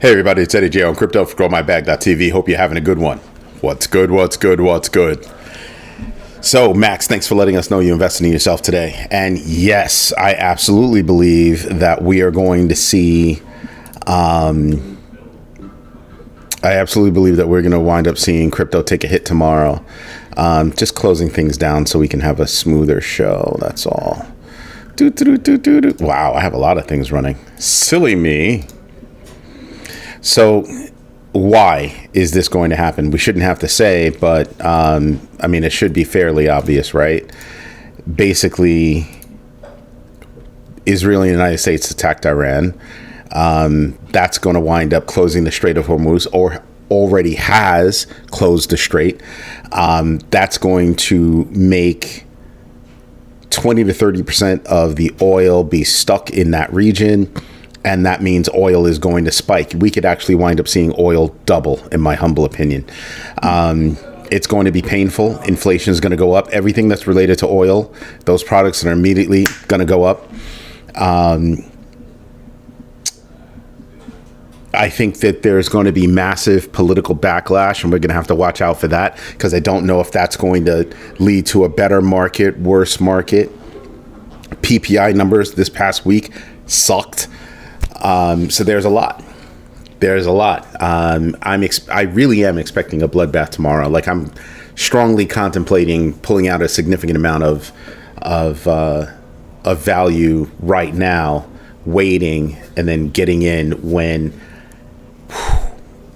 Hey everybody, it's Eddie J on Crypto for GrowMyBag.tv. Hope you're having a good one. What's good? So Max, thanks for letting us know you invested in yourself today. And yes, I absolutely believe that we are going to see, I absolutely believe that we're going to wind up seeing crypto take a hit tomorrow. Just closing things down so we can have a smoother show. That's all. Wow, I have a lot of things running. Silly me. So why is this going to happen? We shouldn't have to say, but it should be fairly obvious, right? Basically, Israel and the United States attacked Iran. That's going to wind up closing the Strait of Hormuz, or already has closed the strait. That's going to make 20 to 30% of the oil be stuck in that region. And that means oil is going to spike. We could actually wind up seeing oil double, in my humble opinion. It's going to be painful. Inflation is going to go up. Everything that's related to oil, those products are immediately going to go up. I think that there's going to be massive political backlash, and we're going to have to watch out for that, because I don't know if that's going to lead to a better market, worse market. PPI numbers this past week sucked. So there's a lot. I really am expecting a bloodbath tomorrow. Like, I'm strongly contemplating pulling out a significant amount of value right now, waiting, and then getting in when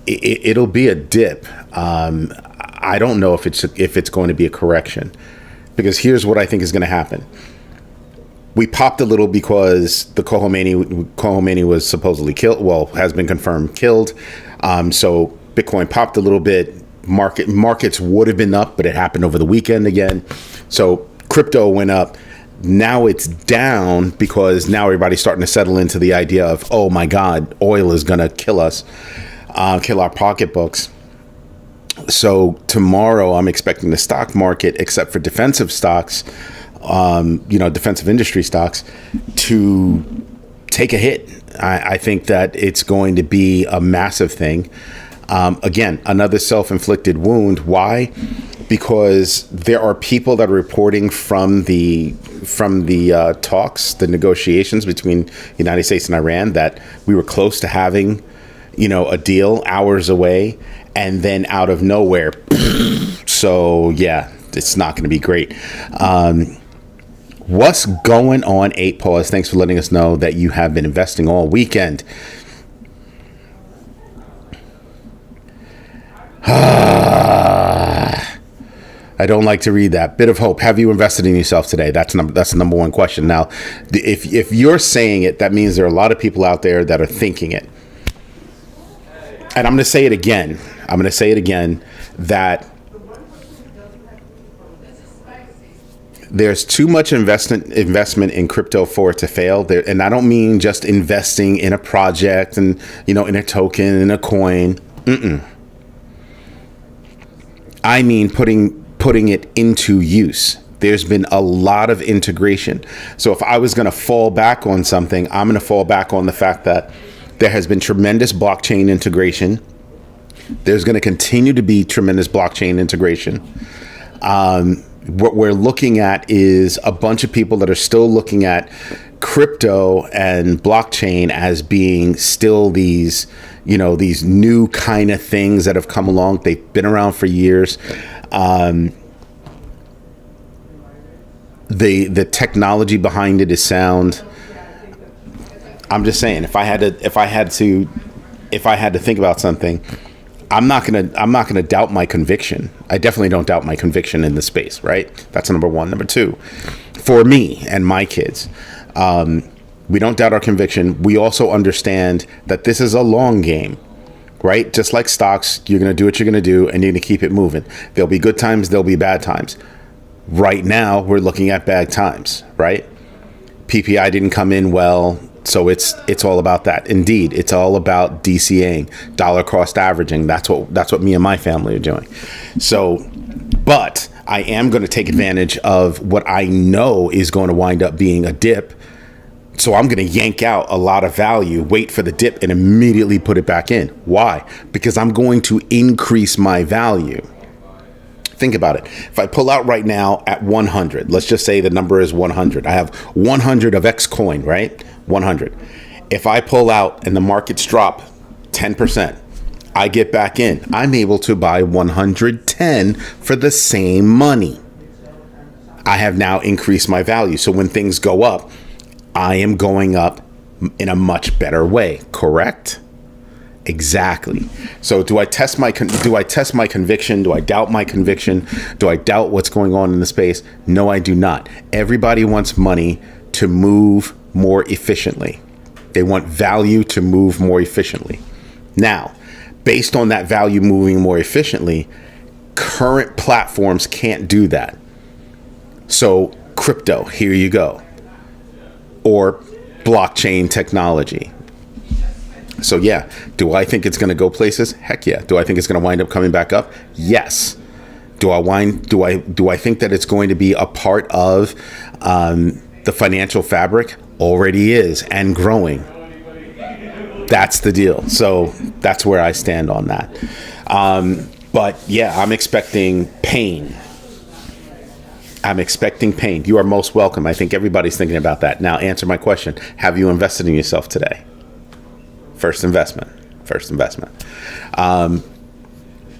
it'll be a dip. I don't know if it's going to be a correction, because here's what I think is going to happen. We popped a little because the Khomeini was supposedly killed. Well, has been confirmed killed. So Bitcoin popped a little bit. Markets would have been up, but it happened over the weekend again. So crypto went up. Now it's down because now everybody's starting to settle into the idea of, oh my God, oil is going to kill us, kill our pocketbooks. So tomorrow I'm expecting the stock market, except for defensive stocks, defensive industry stocks, to take a hit. I think that it's going to be a massive thing. Again, another self-inflicted wound. Why? Because there are people that are reporting from the talks, the negotiations between the United States and Iran, that we were close to having, a deal hours away, and then out of nowhere. So yeah, it's not going to be great. What's going on, 8 Paws? Thanks for letting us know that you have been investing all weekend. I don't like to read that. Bit of hope. Have you invested in yourself today? That's the number one question. Now, if you're saying it, that means there are a lot of people out there that are thinking it. And I'm going to say it again. That there's too much investment in crypto for it to fail. And I don't mean just investing in a project and, in a token, in a coin. I mean putting it into use. There's been a lot of integration. So if I was going to fall back on something, I'm going to fall back on the fact that there has been tremendous blockchain integration. There's going to continue to be tremendous blockchain integration. What we're looking at is a bunch of people that are still looking at crypto and blockchain as being still these new kind of things that have come along. They've been around for years. The technology behind it is sound. I'm just saying, if I had to think about something, I'm not gonna doubt my conviction. I definitely don't doubt my conviction in the space, right? That's number one. Number two, for me and my kids, we don't doubt our conviction. We also understand that this is a long game, right? Just like stocks, you're gonna do what you're gonna do, and you're gonna keep it moving. There'll be good times, there'll be bad times. Right now, we're looking at bad times, right? PPI didn't come in well. So it's all about that. Indeed, it's all about DCAing, dollar cost averaging. That's what me and my family are doing. So, but I am going to take advantage of what I know is going to wind up being a dip So I'm going to yank out a lot of value, wait for the dip, and immediately put it back in. Why? Because I'm going to increase my value. Think about it. If I pull out right now at 100, let's just say the number is 100. I have 100 of X coin, right? 100. If I pull out and the markets drop 10%, I get back in. I'm able to buy 110 for the same money. I have now increased my value. So when things go up, I am going up in a much better way, correct? Exactly. So do I test my conviction? Do I doubt my conviction? Do I doubt what's going on in the space? No, I do not. Everybody wants money to move more efficiently. They want value to move more efficiently. Now, based on that value moving more efficiently, current platforms can't do that. So crypto, here you go. Or blockchain technology. So yeah, do I think it's going to go places? Heck yeah. Do I think it's going to wind up coming back up? Yes. Do I think that it's going to be a part of the financial fabric? Already is, and growing. That's the deal. So that's where I stand on that. But yeah, I'm expecting pain. You are most welcome. I think everybody's thinking about that. Now answer my question. Have you invested in yourself today? First investment.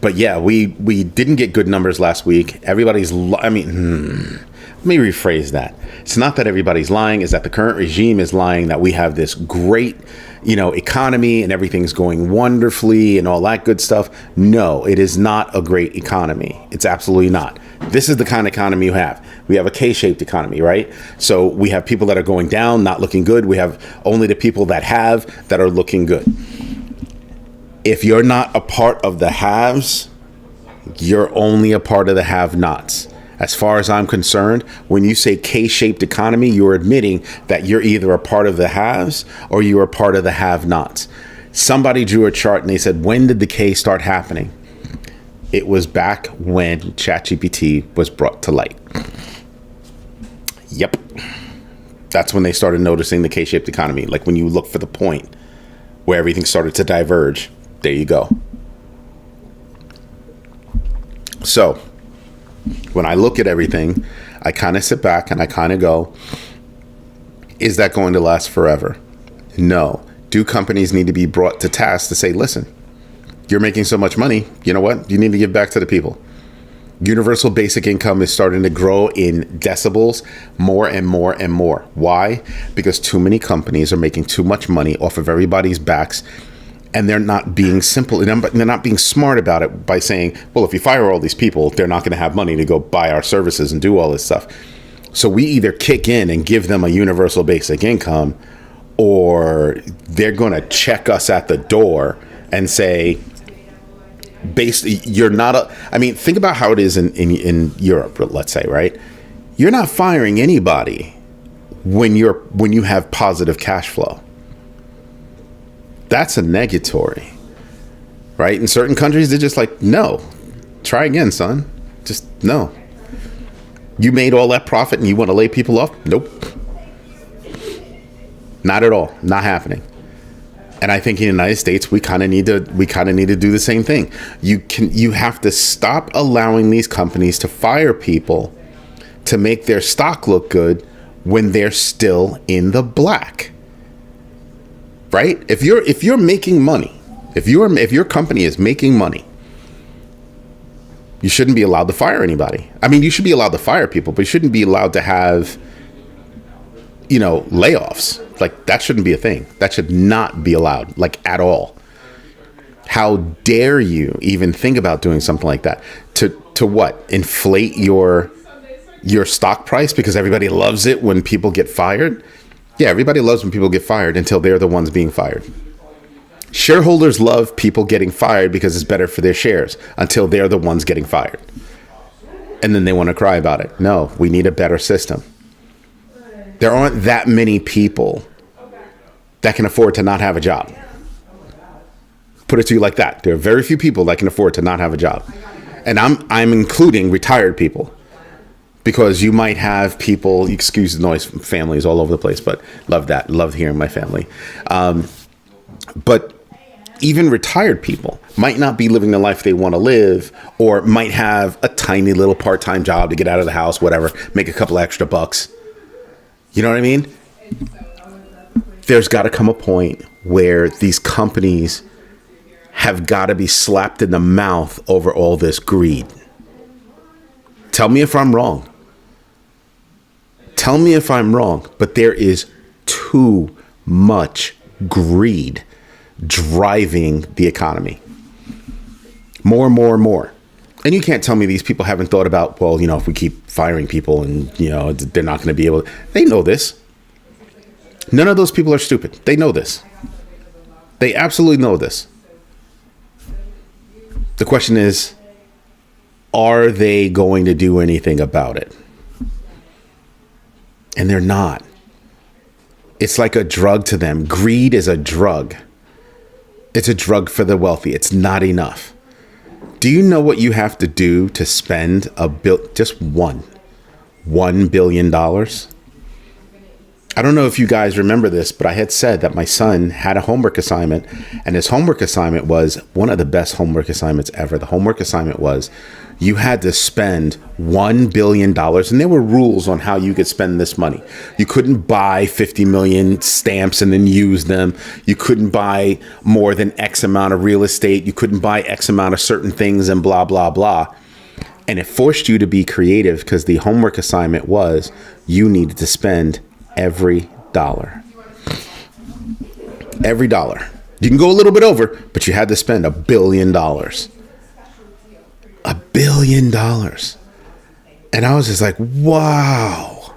But yeah, we didn't get good numbers last week. Let me rephrase that. It's not that everybody's lying, it's that the current regime is lying that we have this great, economy and everything's going wonderfully and all that good stuff. No, it is not a great economy. It's absolutely not. This is the kind of economy you have. We have a K-shaped economy, right? So we have people that are going down, not looking good. We have only the people that are looking good. If you're not a part of the haves, you're only a part of the have-nots. As far as I'm concerned, when you say K-shaped economy, you're admitting that you're either a part of the haves or you're a part of the have-nots. Somebody drew a chart and they said, when did the K start happening? It was back when ChatGPT was brought to light. Yep. That's when they started noticing the K-shaped economy. Like when you look for the point where everything started to diverge. There you go. So when I look at everything, I kind of sit back and I kind of go, is that going to last forever? No. Do companies need to be brought to task to say, listen, you're making so much money, you know what? You need to give back to the people. Universal basic income is starting to grow in decibels more and more and more. Why? Because too many companies are making too much money off of everybody's backs, and they're not being simple. They're not being smart about it by saying, well, if you fire all these people, they're not going to have money to go buy our services and do all this stuff. So we either kick in and give them a universal basic income, or they're going to check us at the door and say, you're not think about how it is in Europe, let's say, right? You're not firing anybody when you have positive cash flow. That's a negatory, right? In certain countries, they're just like, no, try again, son. Just no. You made all that profit and you want to lay people off? Nope. Not at all. Not happening. And I think in the United States, we kind of need to do the same thing. You have to stop allowing these companies to fire people to make their stock look good when they're still in the black. Right? If you're making money, if your company is making money, you shouldn't be allowed to fire anybody. I mean, you should be allowed to fire people, but you shouldn't be allowed to have layoffs. Like, that shouldn't be a thing. That should not be allowed, like, at all. How dare you even think about doing something like that? To what? Inflate your stock price because everybody loves it when people get fired? Yeah, everybody loves when people get fired until they're the ones being fired. Shareholders love people getting fired because it's better for their shares until they're the ones getting fired. And then they want to cry about it. No, we need a better system. There aren't that many people that can afford to not have a job. Put it to you like that. There are very few people that can afford to not have a job. And I'm including retired people. because you might have people, excuse the noise, families all over the place, but love that. Love hearing my family. But even retired people might not be living the life they want to live, or might have a tiny little part-time job to get out of the house, whatever, make a couple extra bucks. You know what I mean? There's got to come a point where these companies have got to be slapped in the mouth over all this greed. Tell me if I'm wrong. Tell me if I'm wrong, but there is too much greed driving the economy. More and more and more. And you can't tell me these people haven't thought about, well, if we keep firing people and, they're not going to be able to. They know this. None of those people are stupid. They know this. They absolutely know this. The question is, are they going to do anything about it? And they're not. It's like a drug to them. Greed is a drug. It's a drug for the wealthy. It's not enough. Do you know what you have to do to spend just $1 billion? I don't know if you guys remember this, but I had said that my son had a homework assignment, and his homework assignment was one of the best homework assignments ever. The homework assignment was you had to spend $1 billion, and there were rules on how you could spend this money. You couldn't buy 50 million stamps and then use them. You couldn't buy more than X amount of real estate. You couldn't buy X amount of certain things and blah, blah, blah. And it forced you to be creative because the homework assignment was you needed to spend every dollar. Every dollar. You can go a little bit over, but you had to spend $1 billion. $1 billion. And I was just like, wow.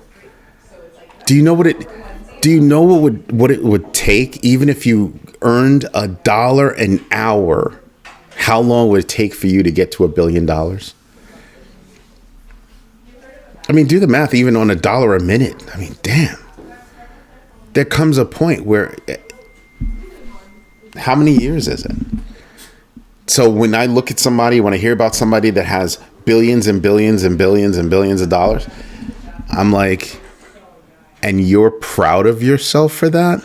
Do you know what it would take, even if you earned $1 an hour? How long would it take for you to get to $1 billion? I mean, do the math even on $1 a minute. I mean, damn. There comes a point where, how many years is it? So when I look at somebody, when I hear about somebody that has billions and billions and billions and billions of dollars, I'm like, and you're proud of yourself for that?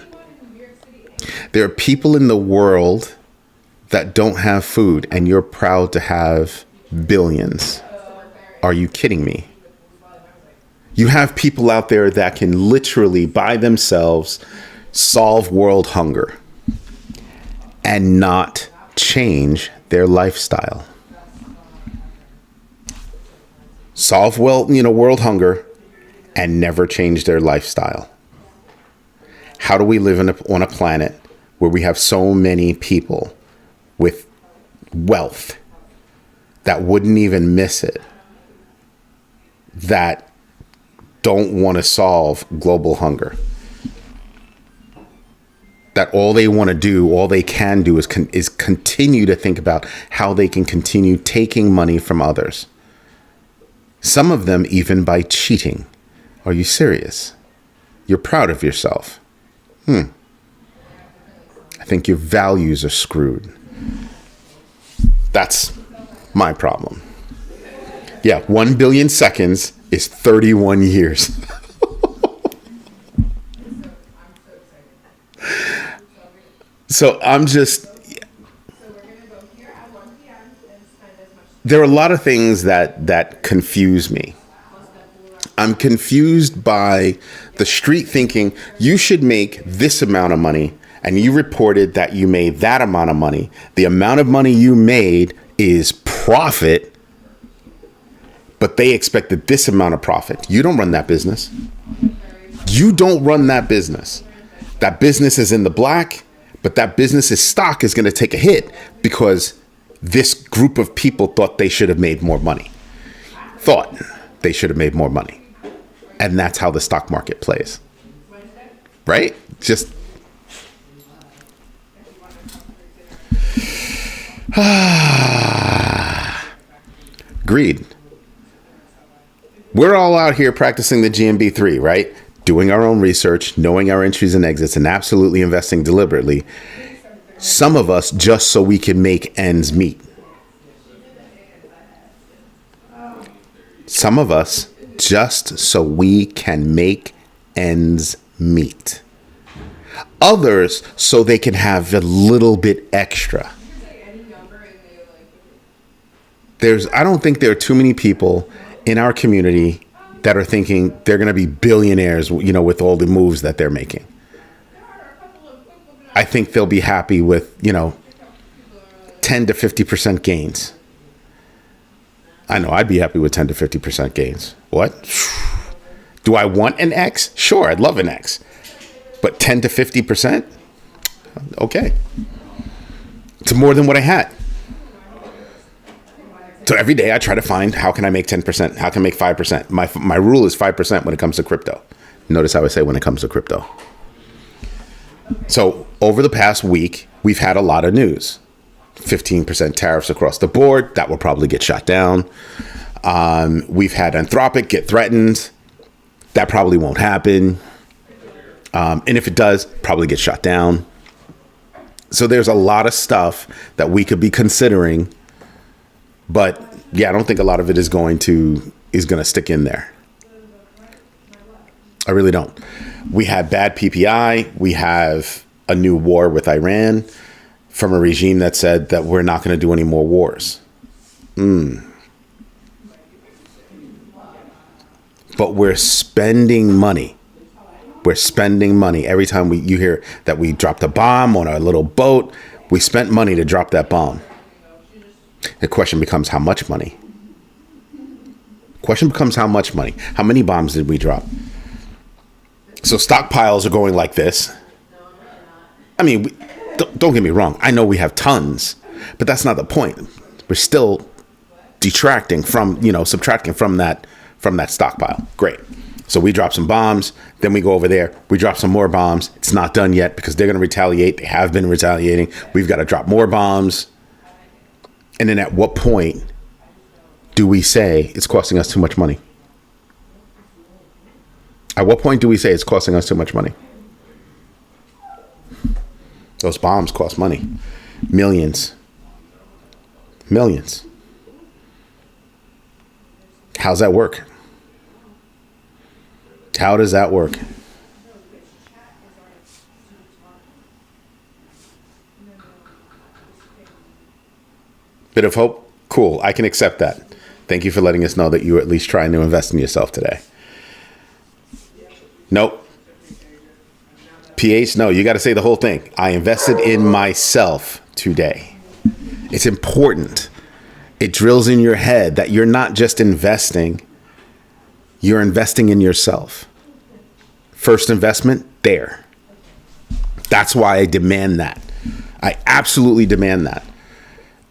There are people in the world that don't have food, and you're proud to have billions. Are you kidding me? You have people out there that can literally by themselves solve world hunger and not change their lifestyle. Solve world hunger and never change their lifestyle. How do we live on a planet where we have so many people with wealth that wouldn't even miss it, that don't want to solve global hunger, that all they want to do, all they can do is continue to think about how they can continue taking money from others. Some of them even by cheating. Are you serious? You're proud of yourself. I think your values are screwed. That's my problem. Yeah, 1 billion seconds is 31 years. So there are a lot of things that confuse me. I'm confused by the street thinking you should make this amount of money, and you reported that you made that amount of money. The amount of money you made is profit, but they expected this amount of profit. You don't run that business. You don't run that business. That business is in the black, but that business's stock is going to take a hit because this group of people thought they should have made more money. And that's how the stock market plays. Right? Just greed. We're all out here practicing the GMB3, right? Doing our own research, knowing our entries and exits, and absolutely investing deliberately. Some of us just so we can make ends meet. Some of us just so we can make ends meet. Others so they can have a little bit extra. I don't think there are too many people in our community that are thinking they're going to be billionaires, with all the moves that they're making. I think they'll be happy with, 10 to 50% gains. I know I'd be happy with 10 to 50% gains. What? Do I want an X? Sure, I'd love an X. But 10 to 50%? Okay. It's more than what I had. So every day I try to find, how can I make 10%? How can I make 5%? My rule is 5% when it comes to crypto. Notice how I say when it comes to crypto. So over the past week, we've had a lot of news. 15% tariffs across the board. That will probably get shot down. We've had Anthropic get threatened. That probably won't happen. And if it does, probably get shot down. So there's a lot of stuff that we could be considering. But yeah, I don't think a lot of it is going to stick in there. I really don't. We had bad PPI. We have a new war with Iran from a regime that said that we're not going to do any more wars. But we're spending money. We're spending money. Every time you hear that we dropped a bomb on a little boat, we spent money to drop that bomb. The question becomes how much money? How many bombs did we drop? So stockpiles are going like this. I mean, don't get me wrong. I know we have tons, but that's not the point. We're still subtracting from that stockpile. Great. So we drop some bombs, then we go over there, we drop some more bombs. It's not done yet because they're going to retaliate. They have been retaliating. We've got to drop more bombs. And then at what point do we say it's costing us too much money? At what point do we say it's costing us too much money? Those bombs cost money. Millions. How's that work? How does that work? Bit of hope? Cool. I can accept that. Thank you for letting us know that you were at least trying to invest in yourself today. Nope. PH, no, you got to say the whole thing. I invested in myself today. It's important. It drills in your head that you're not just investing, you're investing in yourself. First investment, there. That's why I demand that. I absolutely demand that.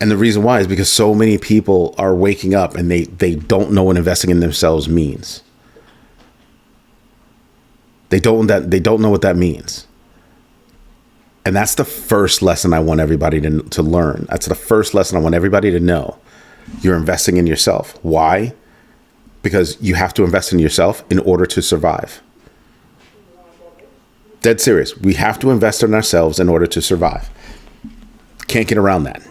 And the reason why is because so many people are waking up and they don't know what investing in themselves means. They don't know what that means. And that's the first lesson I want everybody to learn. That's the first lesson I want everybody to know. You're investing in yourself. Why? Because you have to invest in yourself in order to survive. Dead serious. We have to invest in ourselves in order to survive. Can't get around that.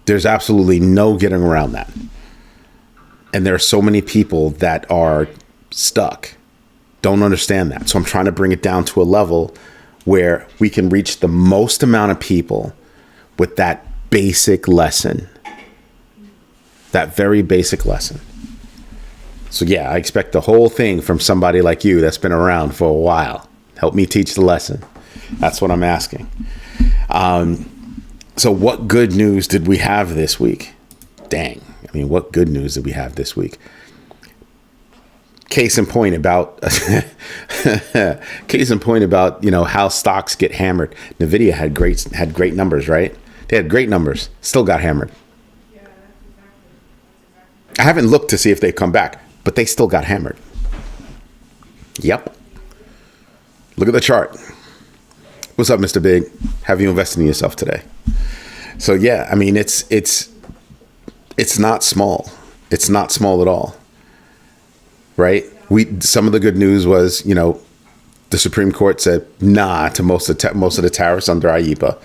There's absolutely no getting around that. And there are so many people that are stuck, don't understand that. So I'm trying to bring it down to a level where we can reach the most amount of people with that basic lesson, that very basic lesson. So yeah, I expect the whole thing from somebody like you that's been around for a while. Help me teach the lesson. That's what I'm asking. So what good news did we have this week? Dang. I mean, what good news did we have this week? Case in point about, how stocks get hammered. Nvidia had great numbers, right? They had great numbers, still got hammered. I haven't looked to see if they've come back, but they still got hammered. Yep. Look at the chart. What's up, Mr. Big? Have you invested in yourself today? So yeah, I mean, it's not small. It's not small at all. Right? Some of the good news was, the Supreme Court said nah to most of the tariffs under IEEPA.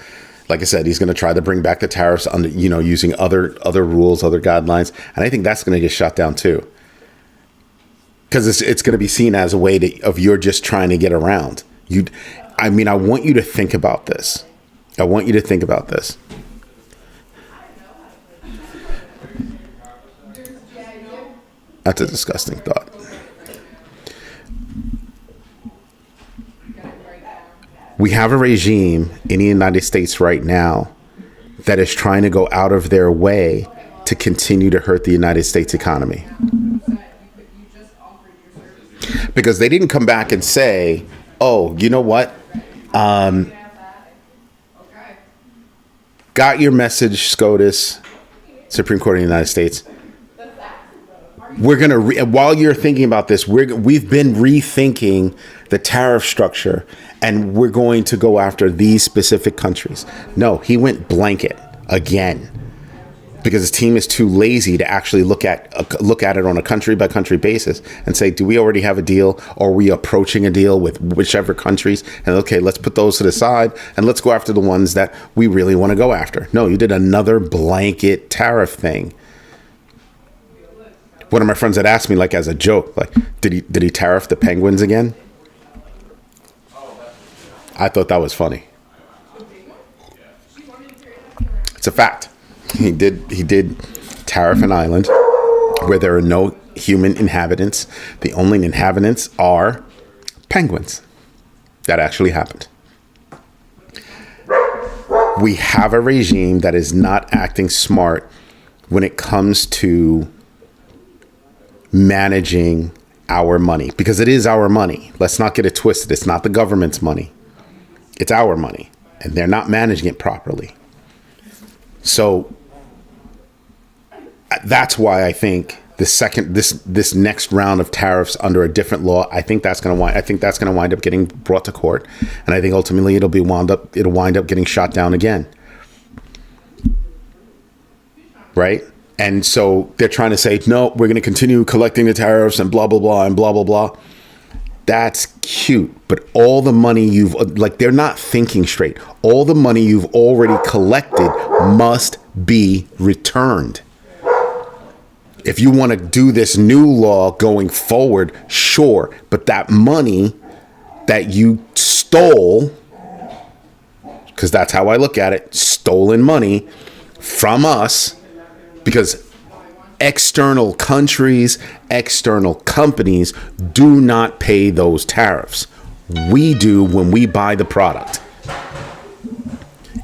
Like I said, he's going to try to bring back the tariffs under, using other rules, other guidelines, and I think that's going to get shot down too. because it's going to be seen as a way of you're just trying to get around. I mean, I want you to think about this. I want you to think about this. That's a disgusting thought. We have a regime in the United States right now that is trying to go out of their way to continue to hurt the United States economy. Because they didn't come back and say, oh, you know what? Got your message, SCOTUS, Supreme Court of the United States. We're going to, while you're thinking about this, we've been rethinking the tariff structure, and we're going to go after these specific countries. No, he went blanket again because his team is too lazy to actually look at it on a country by country basis and say, do we already have a deal? Or are we approaching a deal with whichever countries? And okay, let's put those to the side and let's go after the ones that we really want to go after. No, you did another blanket tariff thing. One of my friends had asked me, like, as a joke, like, did he tariff the penguins again? I thought that was funny. It's a fact. He did tariff an island where there are no human inhabitants. The only inhabitants are penguins. That actually happened. We have a regime that is not acting smart when it comes to managing our money, because it is our money. Let's not get it twisted. It's not the government's money. It's our money, and they're not managing it properly. So that's why I think this next round of tariffs under a different law, I think that's going to wind up getting brought to court, and I think ultimately it'll wind up getting shot down again. Right? And so they're trying to say, no, we're going to continue collecting the tariffs and blah, blah, blah, and blah, blah, blah. That's cute. But all the money they're not thinking straight. All the money you've already collected must be returned. If you want to do this new law going forward, sure. But that money that you stole, because that's how I look at it, stolen money from us, because external countries, external companies do not pay those tariffs. We do when we buy the product.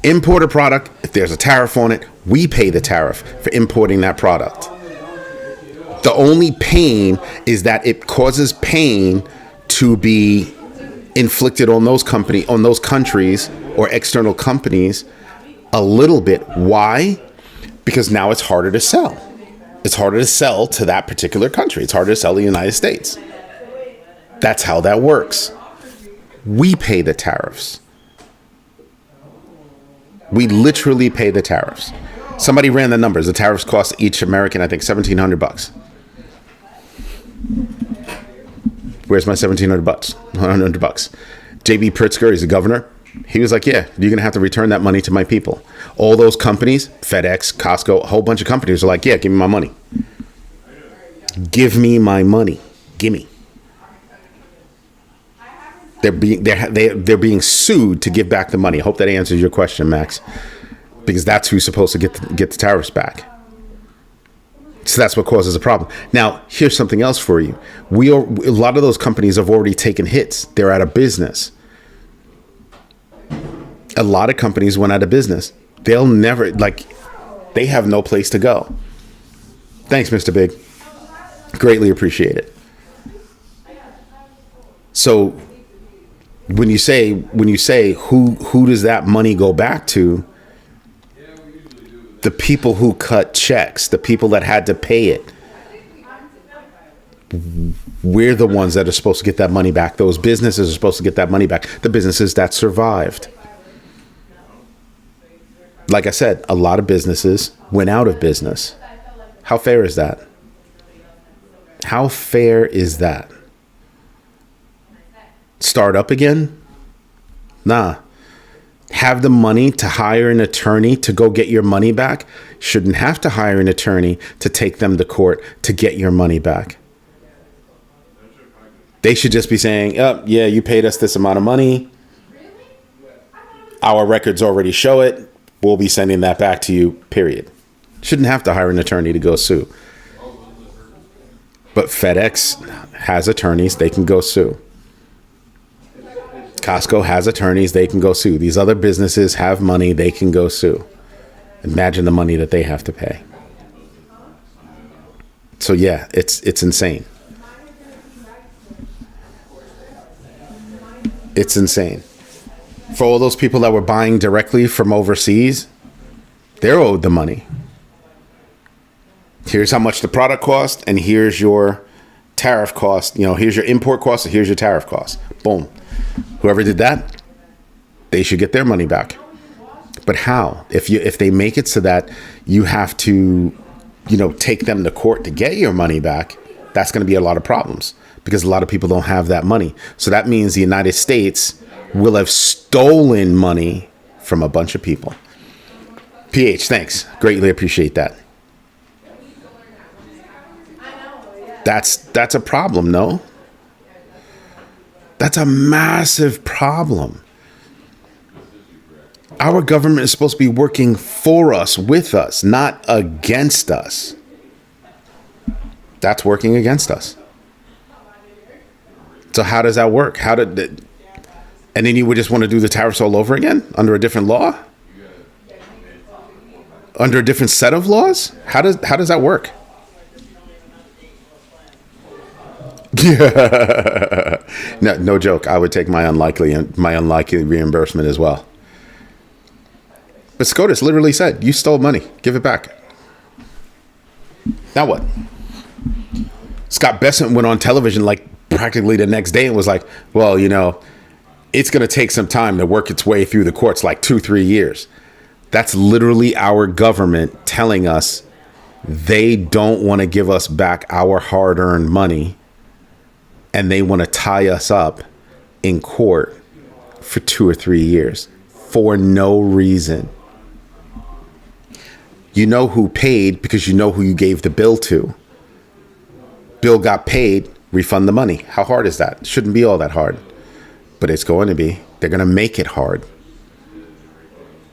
Import a product, if there's a tariff on it, we pay the tariff for importing that product. The only pain is that it causes pain to be inflicted on those countries or external companies a little bit. Why? Because now it's harder to sell. It's harder to sell to that particular country. It's harder to sell to the United States. That's how that works. We pay the tariffs. We literally pay the tariffs. Somebody ran the numbers. The tariffs cost each American, I think, $1,700. Where's my $1,700? $100. J.B. Pritzker, he's the governor. He was like, yeah, you're going to have to return that money to my people. All those companies, FedEx, Costco, a whole bunch of companies are like, yeah, give me my money. Give me my money. Gimme. They're being sued to give back the money. I hope that answers your question, Max, because that's who's supposed to get the tariffs back. So that's what causes a problem. Now, here's something else for you. A lot of those companies have already taken hits. They're out of business. A lot of companies went out of business. They'll never, they have no place to go. Thanks, Mr. Big. Greatly appreciate it. So when you say who does that money go back to? The people who cut checks, the people that had to pay it. We're the ones that are supposed to get that money back. Those businesses are supposed to get that money back. The businesses that survived. Like I said, a lot of businesses went out of business. How fair is that? How fair is that? Start up again? Nah. Have the money to hire an attorney to go get your money back? Shouldn't have to hire an attorney to take them to court to get your money back. They should just be saying, oh, yeah, you paid us this amount of money. Our records already show it. We'll be sending that back to you, period. Shouldn't have to hire an attorney to go sue. But FedEx has attorneys. They can go sue. Costco has attorneys. They can go sue. These other businesses have money. They can go sue. Imagine the money that they have to pay. So yeah, it's insane. It's insane. For all those people that were buying directly from overseas, they're owed the money. Here's how much the product cost, and here's your tariff cost. Here's your import cost, and here's your tariff cost. Boom. Whoever did that, they should get their money back. But how? If they make it so that you have to, take them to court to get your money back, that's going to be a lot of problems because a lot of people don't have that money. So that means the United States will have stolen money from a bunch of people. PH, thanks. Greatly appreciate that. That's a problem, no? That's a massive problem. Our government is supposed to be working for us, with us, not against us. That's working against us. So how does that work? And then you would just want to do the tariffs all over again under a different law? Under a different set of laws? How does that work? Yeah. No joke. I would take my unlikely reimbursement as well. But SCOTUS literally said, you stole money. Give it back. Now what? Scott Bessent went on television like practically the next day and was like, well, it's going to take some time to work its way through the courts, like 2-3 years. That's literally our government telling us they don't want to give us back our hard-earned money, and they want to tie us up in court for 2 or 3 years for no reason. You know who paid because you know who you gave the bill to. Bill got paid, refund the money. How hard is that? Shouldn't be all that hard, but it's going to be. They're going to make it hard.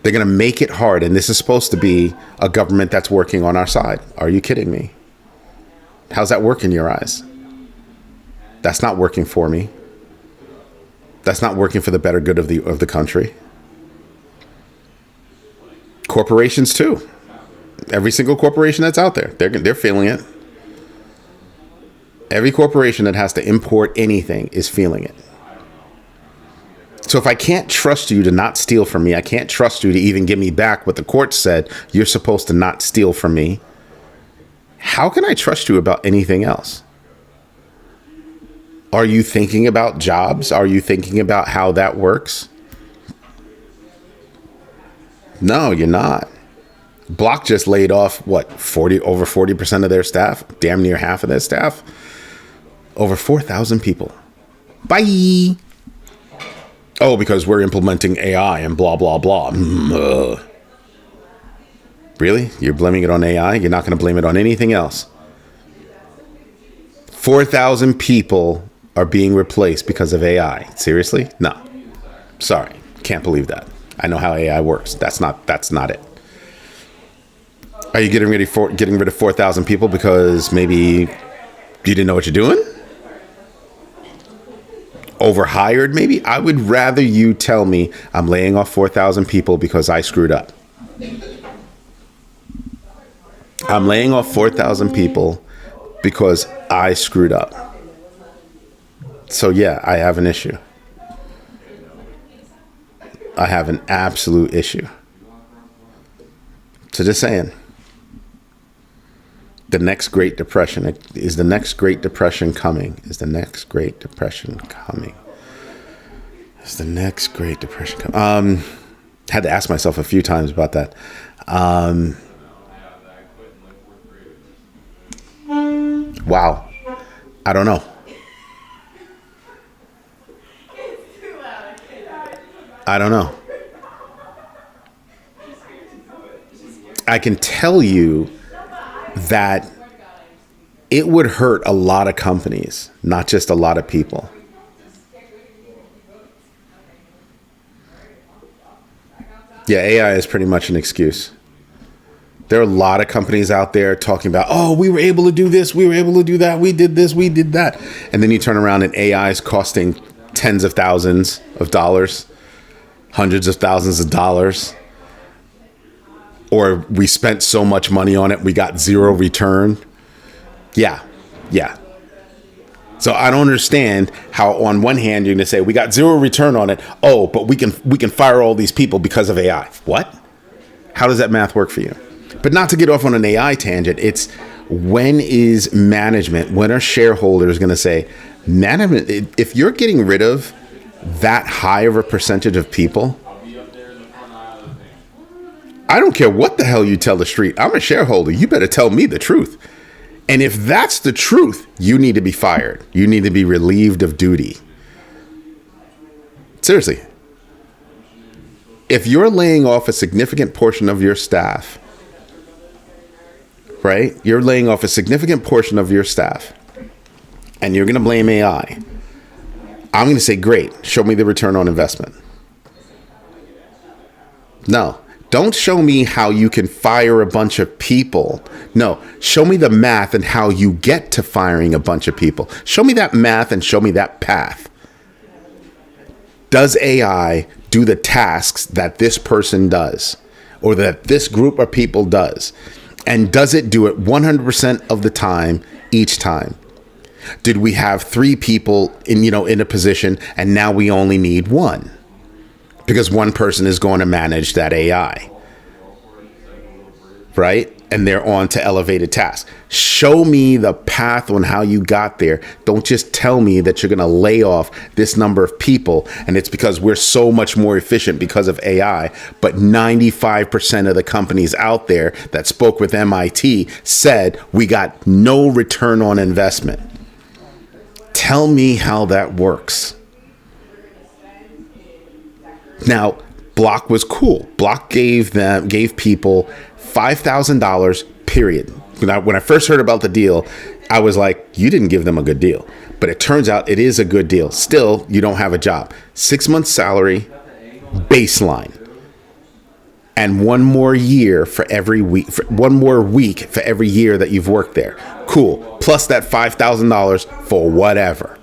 They're going to make it hard, and this is supposed to be a government that's working on our side. Are you kidding me? How's that work in your eyes? That's not working for me. That's not working for the better good of the country. Corporations too. Every single corporation that's out there, they're feeling it. Every corporation that has to import anything is feeling it. So if I can't trust you to not steal from me, I can't trust you to even give me back what the court said you're supposed to not steal from me, how can I trust you about anything else? Are you thinking about jobs? Are you thinking about how that works? No, you're not. Block just laid off, over 40% of their staff, damn near half of their staff, over 4,000 people. Bye. Oh, because we're implementing AI and blah, blah, blah. Really? You're blaming it on AI? You're not going to blame it on anything else. 4,000 people are being replaced because of AI. Seriously? No. Sorry. Can't believe that. I know how AI works. That's not it. Are you getting rid of 4,000 people because maybe you didn't know what you're doing? Overhired, maybe? I would rather you tell me I'm laying off 4,000 people because I screwed up. I'm laying off 4,000 people because I screwed up. So yeah, I have an issue. I have an absolute issue. So just saying. The next Great Depression. Is the next Great Depression coming? Is the next Great Depression coming? Is the next Great Depression coming? Had to ask myself a few times about that. Wow. I don't know. I don't know. I can tell you that it would hurt a lot of companies, not just a lot of people. Yeah, AI is pretty much an excuse. There are a lot of companies out there talking about, oh, we were able to do this, we were able to do that, we did this, we did that. And then you turn around and AI is costing tens of thousands of dollars, hundreds of thousands of dollars. Or we spent so much money on it, we got zero return. Yeah. So I don't understand how on one hand you're going to say we got zero return on it. Oh, but we can fire all these people because of AI. What? How does that math work for you? But not to get off on an AI tangent, it's when is management, when are shareholders going to say, management, if you're getting rid of that high of a percentage of people, I don't care what the hell you tell the street. I'm a shareholder. You better tell me the truth. And if that's the truth, you need to be fired. You need to be relieved of duty. Seriously. If you're laying off a significant portion of your staff, right? You're laying off a significant portion of your staff and you're going to blame AI. I'm going to say, great. Show me the return on investment. No. Don't show me how you can fire a bunch of people. No, show me the math and how you get to firing a bunch of people. Show me that math and show me that path. Does AI do the tasks that this person does or that this group of people does? And does it do it 100% of the time, each time? Did we have 3 people in a position and now we only need 1? Because one person is going to manage that AI, right? And they're on to elevated tasks. Show me the path on how you got there. Don't just tell me that you're going to lay off this number of people and it's because we're so much more efficient because of AI. But 95% of the companies out there that spoke with MIT said we got no return on investment. Tell me how that works. Now, Block was cool. Block gave people $5,000, period. When I first heard about the deal, I was like, you didn't give them a good deal. But it turns out it is a good deal. Still, you don't have a job. 6 months salary, baseline. And one more year for every week, one more week for every year that you've worked there. Cool. Plus that $5,000 for whatever.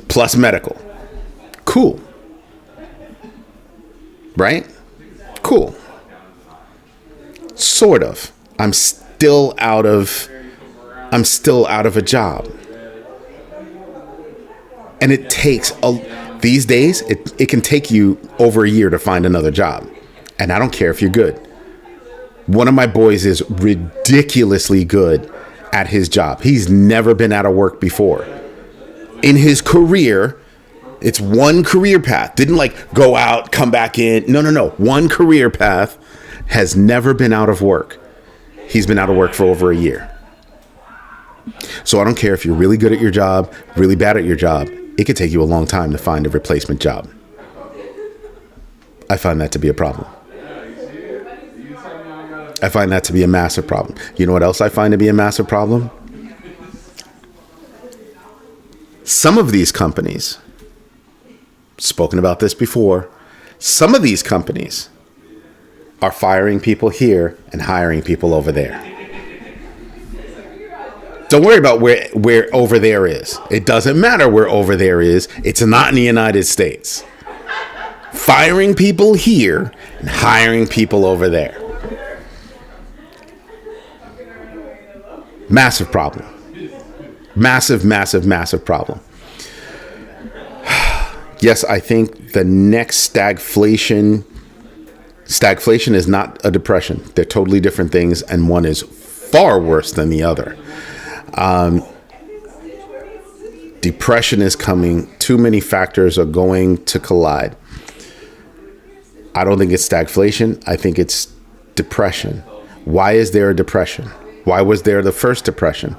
Plus medical. Cool. Right? Cool. Sort of. I'm still out of a job. And it takes these days it can take you over a year to find another job. And I don't care if you're good. One of my boys is ridiculously good at his job. He's never been out of work before. In his career, it's one career path. Didn't go out, come back in. No. One career path, has never been out of work. He's been out of work for over a year. So I don't care if you're really good at your job, really bad at your job. It could take you a long time to find a replacement job. I find that to be a problem. I find that to be a massive problem. You know what else I find to be a massive problem? Some of these companies, spoken about this before, some of these companies are firing people here and hiring people over there. Don't worry about where over there is. It doesn't matter where over there is. It's not in the United States. Firing people here and hiring people over there. Massive problem. Massive problem. Yes, I think the next stagflation is not a depression. They're totally different things, and one is far worse than the other. Depression is coming. Too many factors are going to collide. I don't think it's stagflation. I think it's depression. Why is there a depression? Why was there the first depression?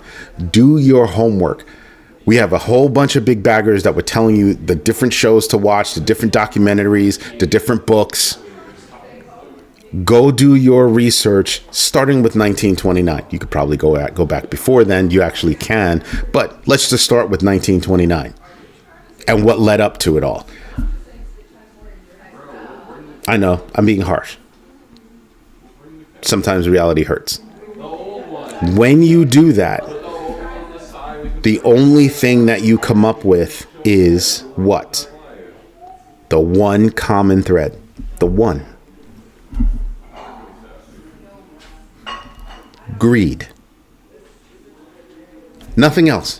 Do your homework. We have a whole bunch of big baggers that were telling you the different shows to watch, the different documentaries, the different books. Go do your research starting with 1929. You could probably go back before then. You actually can. But let's just start with 1929 and what led up to it all. I know, I'm being harsh. Sometimes reality hurts. When you do that, the only thing that you come up with is what? The one common thread. The one. Greed. Nothing else.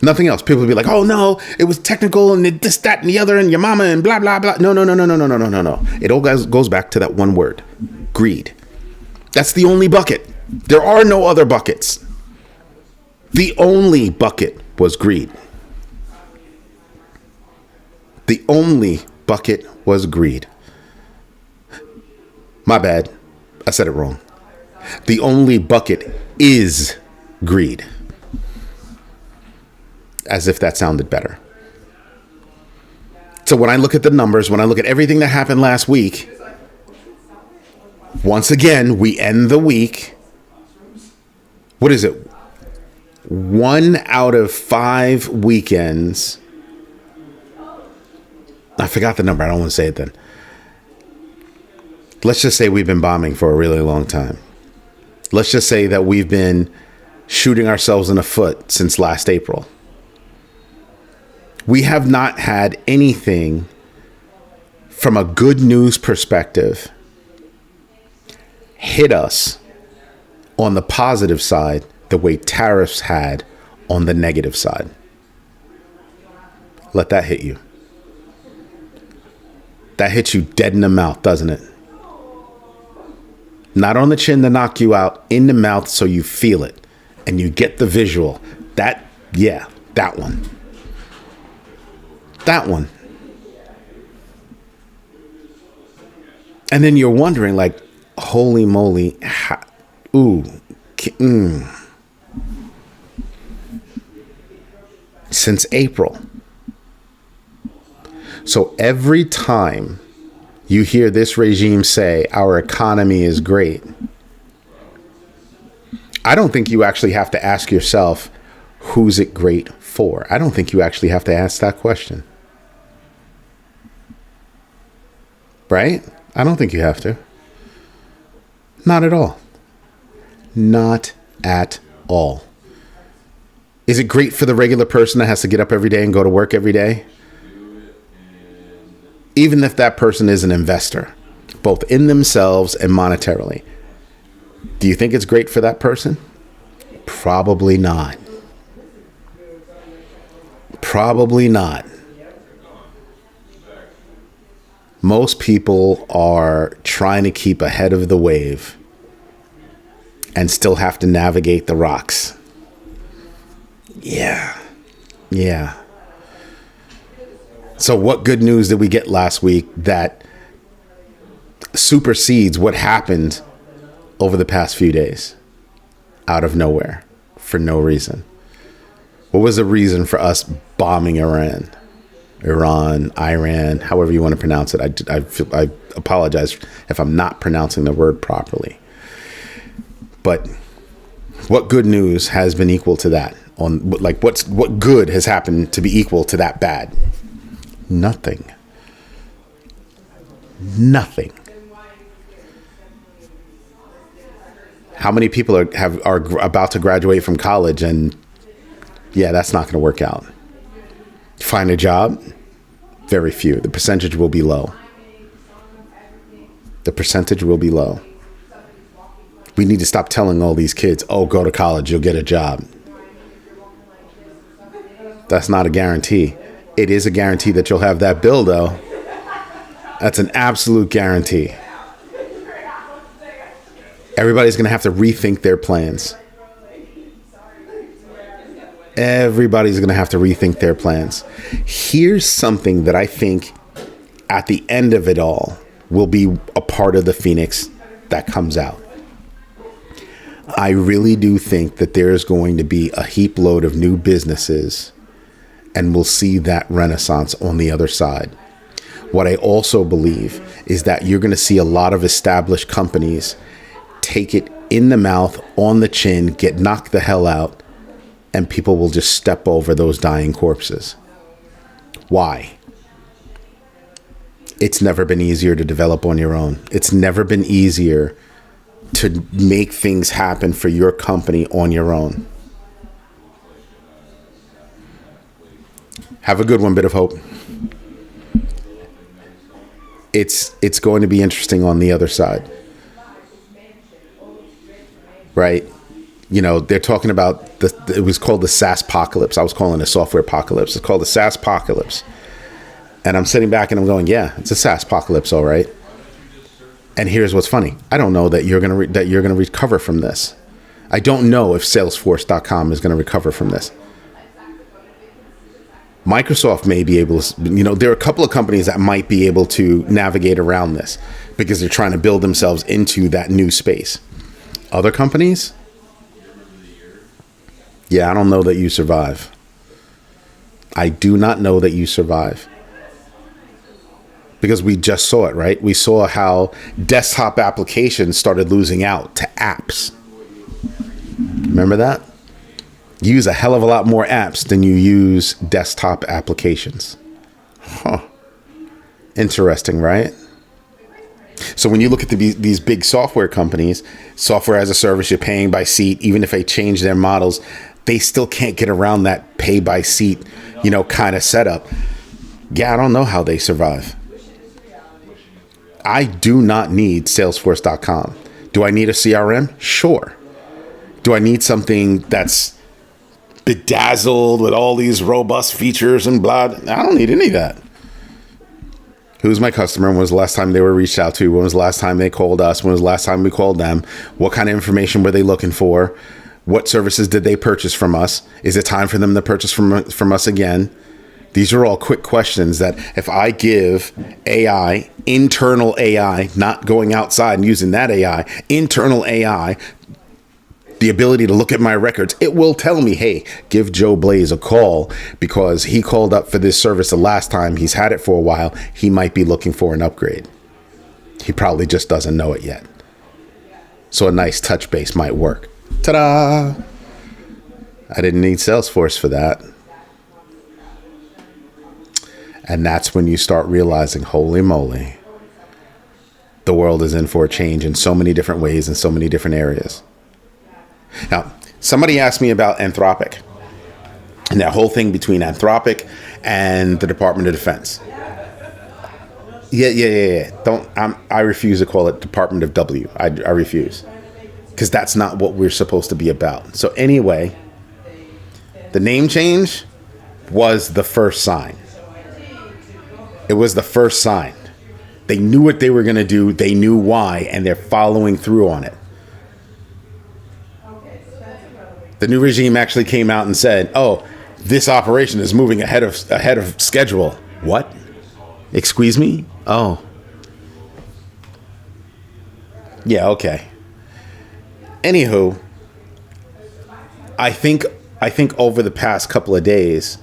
Nothing else. People will be like, oh no, it was technical and this, that, and the other, and your mama and blah, blah, blah. No. It all goes back to that one word. Greed. That's the only bucket. There are no other buckets. The only bucket was greed. The only bucket was greed. My bad. I said it wrong. The only bucket is greed. As if that sounded better. So when I look at the numbers, when I look at everything that happened last week, once again, we end the week. What is it? 1 out of 5 weekends. I forgot the number. I don't want to say it then. Let's just say we've been bombing for a really long time. Let's just say that we've been shooting ourselves in the foot since last April. We have not had anything from a good news perspective hit us on the positive side the way tariffs had on the negative side. Let that hit you. That hits you dead in the mouth, doesn't it? Not on the chin to knock you out, in the mouth so you feel it and you get the visual. That one. That one. And then you're wondering, like, holy moly, Since April. So every time you hear this regime say our economy is great, I don't think you actually have to ask yourself, who's it great for? I don't think you actually have to ask that question. Right? I don't think you have to. Not at all. Not at all. Is it great for the regular person that has to get up every day and go to work every day? Even if that person is an investor, both in themselves and monetarily. Do you think it's great for that person? Probably not. Probably not. Most people are trying to keep ahead of the wave and still have to navigate the rocks. Yeah. So what good news did we get last week that supersedes what happened over the past few days out of nowhere for no reason? What was the reason for us bombing Iran, however you want to pronounce it? I apologize if I'm not pronouncing the word properly. But what good news has been equal to that? What good has happened to be equal to that bad? Nothing. How many people are about to graduate from college and that's not going to work out? Find a job? Very few. The percentage will be low. We need to stop telling all these kids, oh, go to college, you'll get a job. That's not a guarantee. It is a guarantee that you'll have that bill, though. That's an absolute guarantee. Everybody's going to have to rethink their plans. Here's something that I think at the end of it all will be a part of the phoenix that comes out. I really do think that there is going to be a heap load of new businesses, and we'll see that renaissance on the other side. What I also believe is that you're going to see a lot of established companies take it in the mouth, on the chin, get knocked the hell out, and people will just step over those dying corpses. Why? It's never been easier to develop on your own. It's never been easier to make things happen for your company on your own. Have a good one, Bit of Hope. It's going to be interesting on the other side. Right? You know, they're talking about it was called the SaaS apocalypse. I was calling it a software apocalypse. It's called the SaaS apocalypse. And I'm sitting back and I'm going, yeah, it's a SaaS apocalypse, all right. And here's what's funny. I don't know that you're going to recover from this. I don't know if Salesforce.com is going to recover from this. Microsoft may be able to, there are a couple of companies that might be able to navigate around this because they're trying to build themselves into that new space. Other companies? Yeah, I don't know that you survive. I do not know that you survive. Because we just saw it, right? We saw how desktop applications started losing out to apps. Remember that? You use a hell of a lot more apps than you use desktop applications. Huh. Interesting, right? So when you look at these big software companies, software as a service, you're paying by seat, even if they change their models, they still can't get around that pay by seat, kind of setup. Yeah, I don't know how they survive. I do not need Salesforce.com. Do I need a CRM? Sure. Do I need something that's bedazzled with all these robust features and blah? I don't need any of that. Who's my customer? When was the last time they were reached out to? When was the last time they called us? When was the last time we called them? What kind of information were they looking for? What services did they purchase from us? Is it time for them to purchase from us again? These are all quick questions that if I give AI, internal AI, not going outside and using that AI, internal AI, the ability to look at my records, it will tell me, hey, give Joe Blaze a call because he called up for this service the last time. He's had it for a while. He might be looking for an upgrade. He probably just doesn't know it yet. So a nice touch base might work. Ta-da! I didn't need Salesforce for that. And that's when you start realizing, holy moly, the world is in for a change in so many different ways, in so many different areas. Now, somebody asked me about Anthropic and that whole thing between Anthropic and the Department of Defense. Yeah. I refuse to call it Department of W. I refuse. Because that's not what we're supposed to be about. So anyway, the name change was the first sign. It was the first sign. They knew what they were going to do. They knew why, and they're following through on it. The new regime actually came out and said, "Oh, this operation is moving ahead of schedule." What? Excuse me? Oh. Yeah, okay. Anywho, I think over the past couple of days,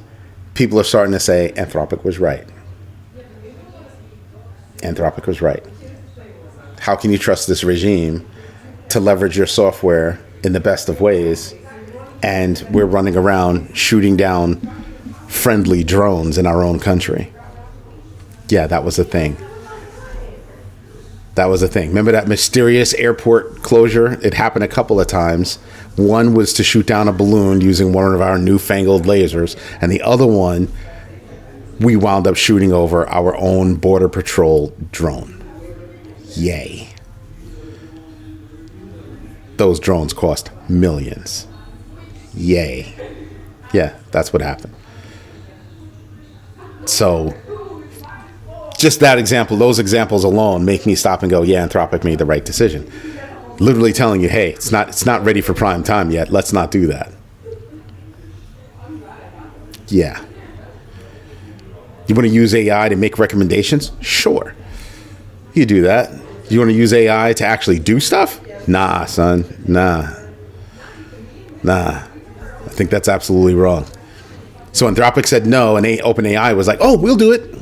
people are starting to say Anthropic was right. Anthropic was right. How can you trust this regime to leverage your software in the best of ways? And we're running around shooting down friendly drones in our own country. Yeah, that was a thing. That was a thing. Remember that mysterious airport closure? It happened a couple of times. One was to shoot down a balloon using one of our newfangled lasers. And the other one, we wound up shooting over our own Border Patrol drone. Yay. Those drones cost millions. Yay. Yeah, that's what happened. So just that example, those examples alone make me stop and go, yeah, Anthropic made the right decision. Literally telling you, hey, it's not ready for prime time yet. Let's not do that. Yeah. You want to use AI to make recommendations? Sure. You do that. You want to use AI to actually do stuff? Nah, son. Nah. I think that's absolutely wrong. So Anthropic said no, and OpenAI was like, oh, we'll do it.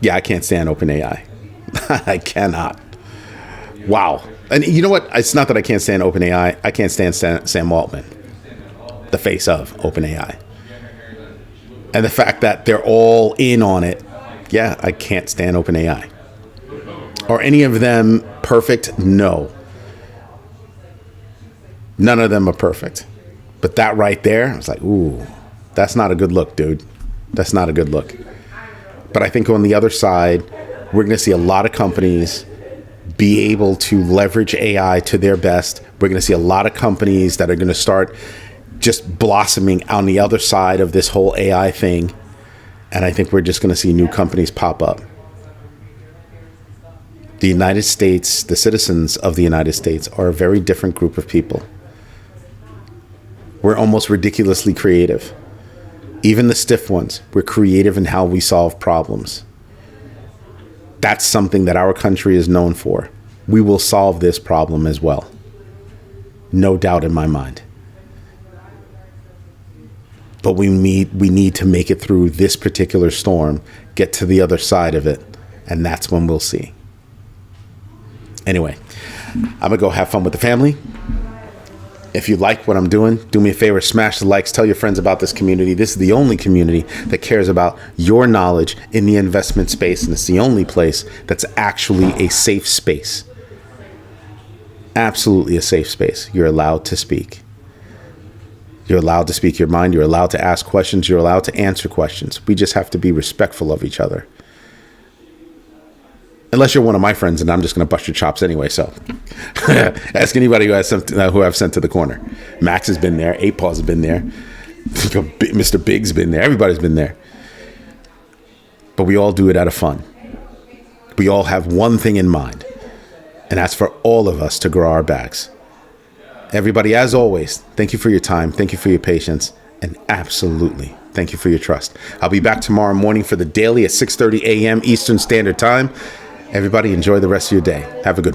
Yeah, I can't stand OpenAI. I cannot. Wow. And you know what? It's not that I can't stand OpenAI. I can't stand Sam Altman, the face of OpenAI. And the fact that they're all in on it. Yeah, I can't stand OpenAI. Are any of them perfect? No. None of them are perfect. But that right there, I was like, ooh, that's not a good look, dude. That's not a good look. But I think on the other side, we're going to see a lot of companies be able to leverage AI to their best. We're going to see a lot of companies that are going to start just blossoming on the other side of this whole AI thing. And I think we're just going to see new companies pop up. The United States, the citizens of the United States are a very different group of people. We're almost ridiculously creative. Even the stiff ones, we're creative in how we solve problems. That's something that our country is known for. We will solve this problem as well. No doubt in my mind. But we need to make it through this particular storm, get to the other side of it, and that's when we'll see. Anyway, I'm going to go have fun with the family. If you like what I'm doing, do me a favor, smash the likes, tell your friends about this community. This is the only community that cares about your knowledge in the investment space, and it's the only place that's actually a safe space. Absolutely a safe space. You're allowed to speak. You're allowed to speak your mind. You're allowed to ask questions. You're allowed to answer questions. We just have to be respectful of each other. Unless you're one of my friends, and I'm just going to bust your chops anyway. So ask anybody who I've sent to the corner. Max has been there. 8 Paws has been there. Mr. Big's been there. Everybody's been there. But we all do it out of fun. We all have one thing in mind, and that's for all of us to grow our bags. Everybody, as always, thank you for your time. Thank you for your patience. And absolutely, thank you for your trust. I'll be back tomorrow morning for the daily at 6:30 a.m. Eastern Standard Time. Everybody, enjoy the rest of your day. Have a good one.